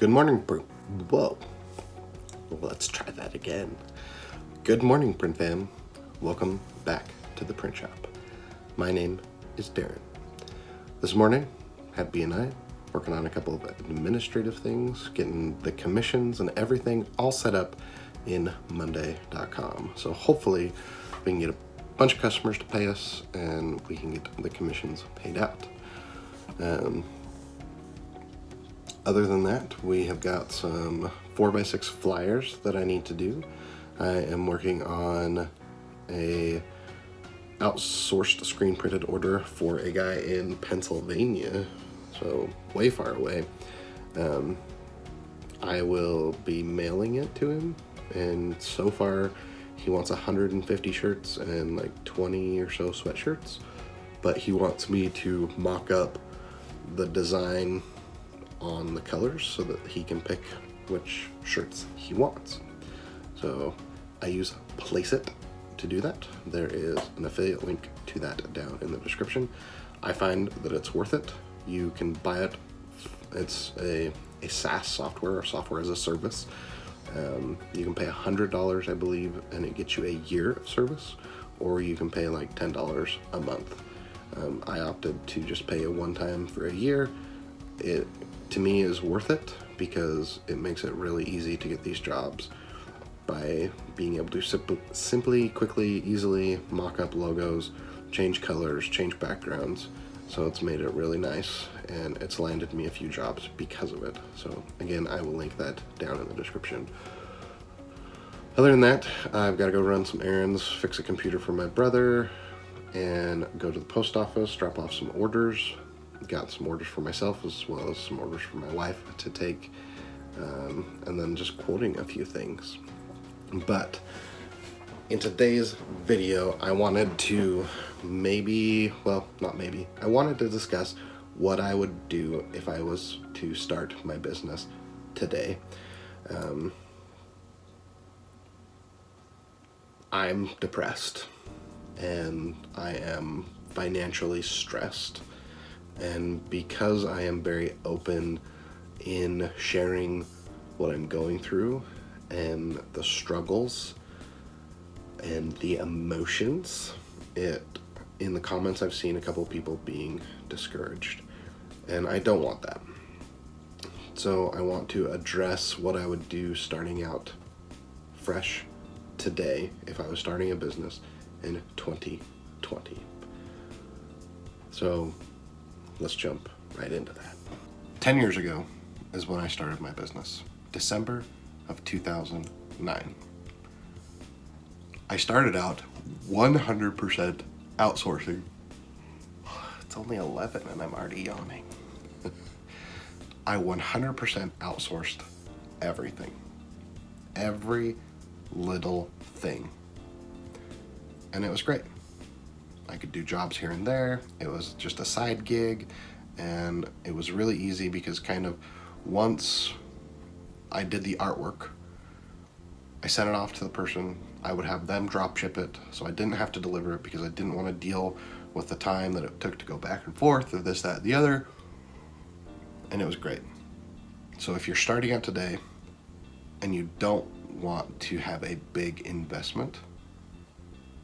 Good morning, whoa. Let's try that again. Good morning, print fam. Welcome back to the print shop. My name is Darren. This morning, had B&I working on a couple of administrative things, getting the commissions and everything all set up in Monday.com. So hopefully we can get a bunch of customers to pay us and we can get the commissions paid out. Other than that, we have got some 4x6 flyers that I need to do. I am working on a outsourced screen printed order for a guy in Pennsylvania, so way far away. I will be mailing it to him, and so far he wants 150 shirts and like 20 or so sweatshirts, but he wants me to mock up the design on the colors so that he can pick which shirts he wants. So I use Placeit to do that. There is an affiliate link to that down in the description. I find that it's worth it. You can buy it. It's a SaaS software, or software as a service. You can pay $100, I believe, and it gets you a year of service, or you can pay like $10 a month. I opted to just pay a one-time for a year. It, to me, is worth it because it makes it really easy to get these jobs by being able to simply, quickly, easily mock up logos, change colors, change backgrounds. So it's made it really nice, and it's landed me a few jobs because of it. So again, I will link that down in the description. Other than that, I've got to go run some errands, fix a computer for my brother, and go to the post office, drop off some orders. Got some orders for myself as well as some orders for my wife to take, and then just quoting a few things. But in today's video, I wanted to I wanted to discuss what I would do if I was to start my business today. I'm depressed and I am financially stressed. And because I am very open in sharing what I'm going through and the struggles and the emotions, in the comments I've seen a couple of people being discouraged, and I don't want that. So I want to address what I would do starting out fresh today if I was starting a business in 2020. So let's jump right into that. 10 years ago is when I started my business, December of 2009. I started out 100% outsourcing. It's only 11 and I'm already yawning. I 100% outsourced everything. Every little thing. And it was great. I could do jobs here and there. It was just a side gig, and it was really easy because kind of once I did the artwork, I sent it off to the person. I would have them drop ship it, so I didn't have to deliver it because I didn't want to deal with the time that it took to go back and forth or this, that, the other, and it was great. So if you're starting out today and you don't want to have a big investment,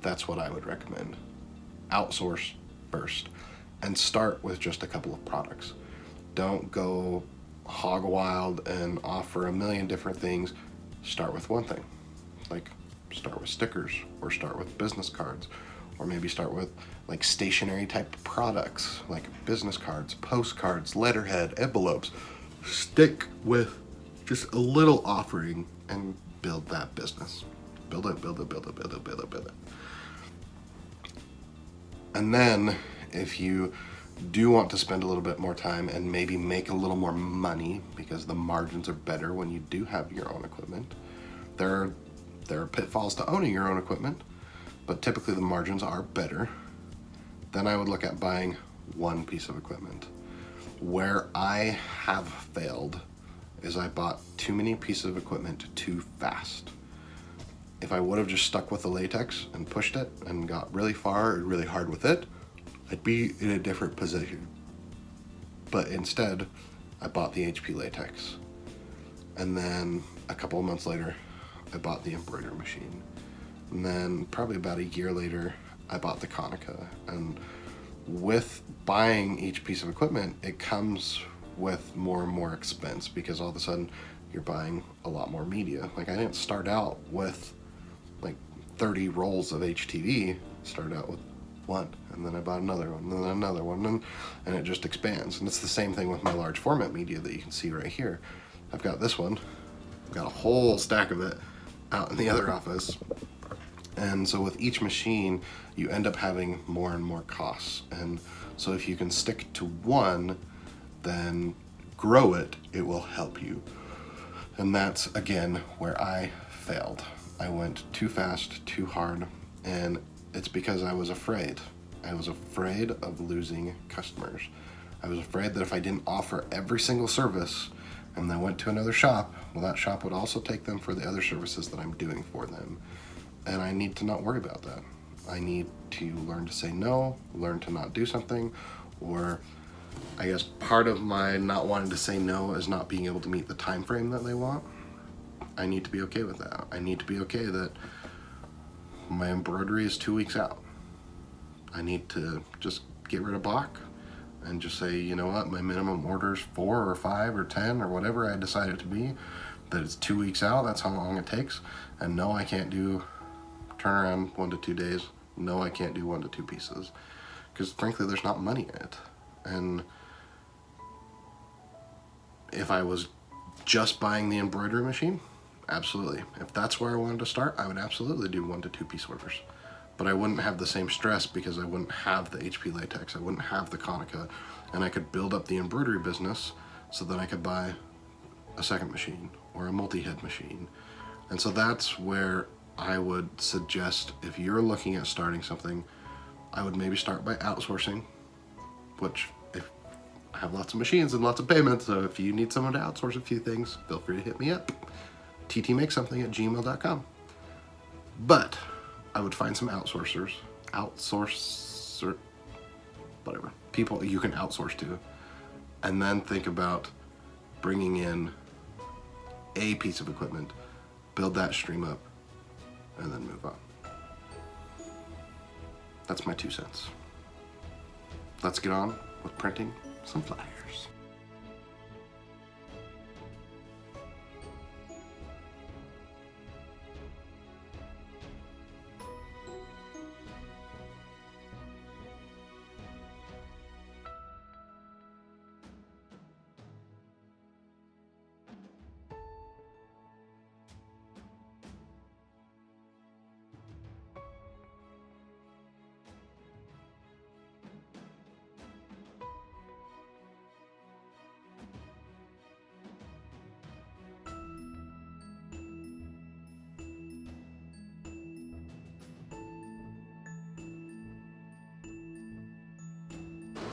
that's what I would recommend. Outsource first and start with just a couple of products. Don't go hog wild and offer a million different things. Start with one thing, like start with stickers, or start with business cards, or maybe start with like stationery type products like business cards, postcards, letterhead, envelopes. Stick with just a little offering and build that business. Build it. And then if you do want to spend a little bit more time and maybe make a little more money, because the margins are better when you do have your own equipment. There are pitfalls to owning your own equipment, but typically the margins are better. Then I would look at buying one piece of equipment. Where I have failed is I bought too many pieces of equipment too fast. If I would have just stuck with the latex and pushed it and got really far and really hard with it, I'd be in a different position. But instead, I bought the HP latex. And then a couple of months later, I bought the embroidery machine. And then probably about a year later, I bought the Konica. And with buying each piece of equipment, it comes with more and more expense, because all of a sudden you're buying a lot more media. Like, I didn't start out with like 30 rolls of HTV. Started out with one, and then I bought another one, and then another one, and it just expands. And it's the same thing with my large format media that you can see right here. I've got this one. I've got a whole stack of it out in the other office. And so with each machine, you end up having more and more costs. And so if you can stick to one, then grow it, it will help you. And that's, again, where I failed. I went too fast, too hard, and it's because I was afraid. I was afraid of losing customers. I was afraid that if I didn't offer every single service and then went to another shop, well, that shop would also take them for the other services that I'm doing for them. And I need to not worry about that. I need to learn to say no, learn to not do something, or I guess part of my not wanting to say no is not being able to meet the time frame that they want. I need to be okay with that. I need to be okay that my embroidery is 2 weeks out. I need to just get rid of Bach and just say, you know what, my minimum order is 4 or 5 or 10 or whatever I decide it to be, that it's 2 weeks out, that's how long it takes. And no, I can't do turnaround 1 to 2 days. No, I can't do 1 to 2 pieces, because frankly there's not money in it. And if I was just buying the embroidery machine, absolutely. If that's where I wanted to start, I would absolutely do 1 to 2 piece orders. But I wouldn't have the same stress, because I wouldn't have the HP latex, I wouldn't have the Konica, and I could build up the embroidery business so that I could buy a second machine or a multi-head machine. And so that's where I would suggest, if you're looking at starting something, I would maybe start by outsourcing, which, if I have lots of machines and lots of payments, so if you need someone to outsource a few things, feel free to hit me up. ttmakesomething@gmail.com. But I would find some whatever, people you can outsource to, and then think about bringing in a piece of equipment, build that stream up, and then move on. That's my 2 cents. Let's get on with printing some flyers.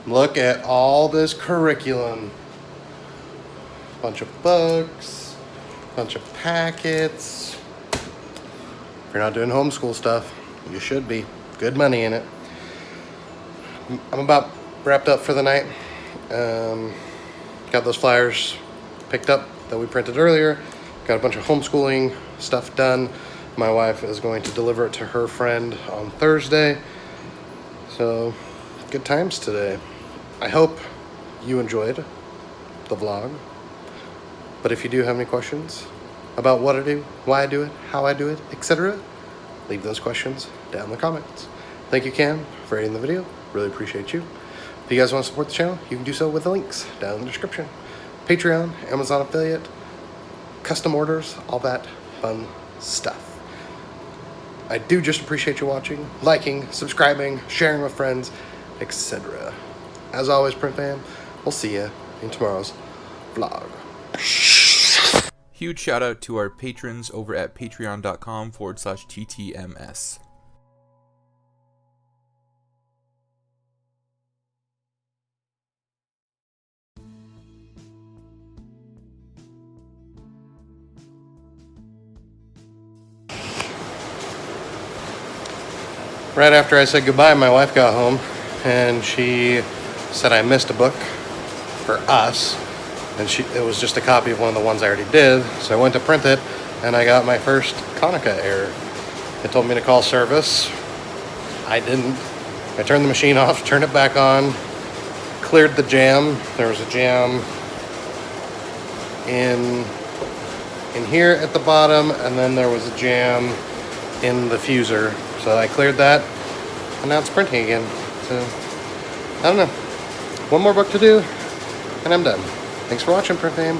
Look at all this curriculum. Bunch of books, bunch of packets. If you're not doing homeschool stuff, you should be. Good money in it. I'm about wrapped up for the night. Got those flyers picked up that we printed earlier. Got a bunch of homeschooling stuff done. My wife is going to deliver it to her friend on Thursday. So, good times today. I hope you enjoyed the vlog. But if you do have any questions about what I do, why I do it, how I do it, etc., leave those questions down in the comments. Thank you, Cam, for editing the video. Really appreciate you. If you guys want to support the channel, you can do so with the links down in the description. Patreon, Amazon affiliate, custom orders, all that fun stuff. I do just appreciate you watching, liking, subscribing, sharing with friends, etc. As always, Print Fam, we'll see you in tomorrow's vlog. Huge shout out to our patrons over at patreon.com/TTMS. Right after I said goodbye, my wife got home and she said I missed a book for us. and it was just a copy of one of the ones I already did. So I went to print it, and I got my first Konica error. It told me to call service. I didn't. I turned the machine off, turned it back on, cleared the jam. There was a jam in here at the bottom, and then there was a jam in the fuser. So I cleared that, and now it's printing again. So I don't know. One more book to do, and I'm done. Thanks for watching, Print Fam.